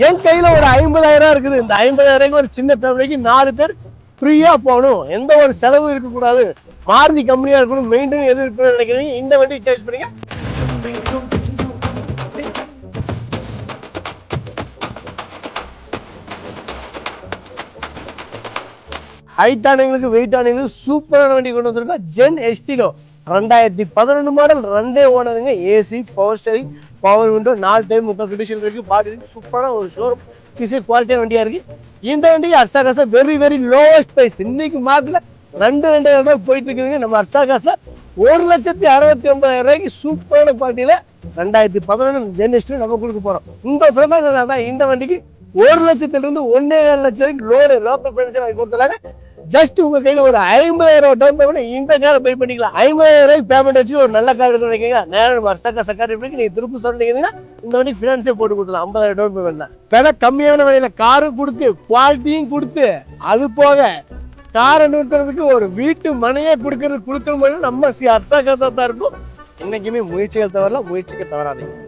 என் கையில ஒரு 50,000 இருக்குது. இந்த 50,000 ஒரு சின்ன ஃபேமிலிக்கு 4 பேர் ஃப்ரீயா போகணும், எந்த ஒரு செலவும் இருக்கக்கூடாது, மாருதி கம்பெனியா இருக்கணும், மெயின்டைன் எது இருக்கணும்னு நினைக்கிறீங்க இந்த வண்டி சாய்ஸ் பண்ணீங்க. ஹைட்டானவங்களுக்கு வெயிட்டானவங்களுக்கு சூப்பரான வண்டி கொண்டு வந்துருக்கா. ஜென் எஸ்டிலோ 2011 மாடல், 2 ஓனருங்க. AC, power steering, power window, 4 time 30 condition இருக்கு. பாடி சூப்பரான ஒரு ஷோரூம் பிசில் குவாலிட்டியான வண்டியா இருக்கு. இந்த வண்டி அர்சாகாசா வெரி வெரி லோவஸ்ட் பிரைஸ். இன்னைக்கு மார்க்கெட்ல 2,200 போயிட்டு இருக்குதுங்க. நம்ம அர்சாகாசா 1,69,000 சூப்பரான குவாலிட்டியில 2011 ஜென் எஸ்டிலோ நம்ம கொடுக்க போறோம். இந்த பிரமாணம் தான் இந்த வண்டிக்கு 1,00,000 1,7 லட்சம் லோனு லோக்கல் பர்மிஷன் வாங்கி கொடுத்தாங்க. ஜஸ்ட் உங்க கையில ஒரு 50,000 டவுன் பேமெண்ட் இந்த காரை பே பண்ணிக்கலாம். 50,000 பேமெண்ட் வச்சு ஒரு நல்ல கார் எடுக்கிறீங்க. நேரம் வருஷக்கா சக்காரி நீங்க திருப்பி சொன்னீங்கன்னா இந்த வண்டி ஃபினான்ஸே போட்டு கொடுக்கலாம். 50,000 டவுன் பேமெண்ட் தான். விலை கம்மியான விலையில காரும் கொடுத்து குவாலிட்டியும் கொடுத்து அது போக காரை நிறுத்துறதுக்கு ஒரு வீட்டு மனையே கொடுக்கறது கொடுக்கணும். நம்ம அர்த்தகாசா தான் இருக்கும். என்னைக்குமே முயற்சிகள் தவறல, முயற்சிக்கு தவறாதீங்க.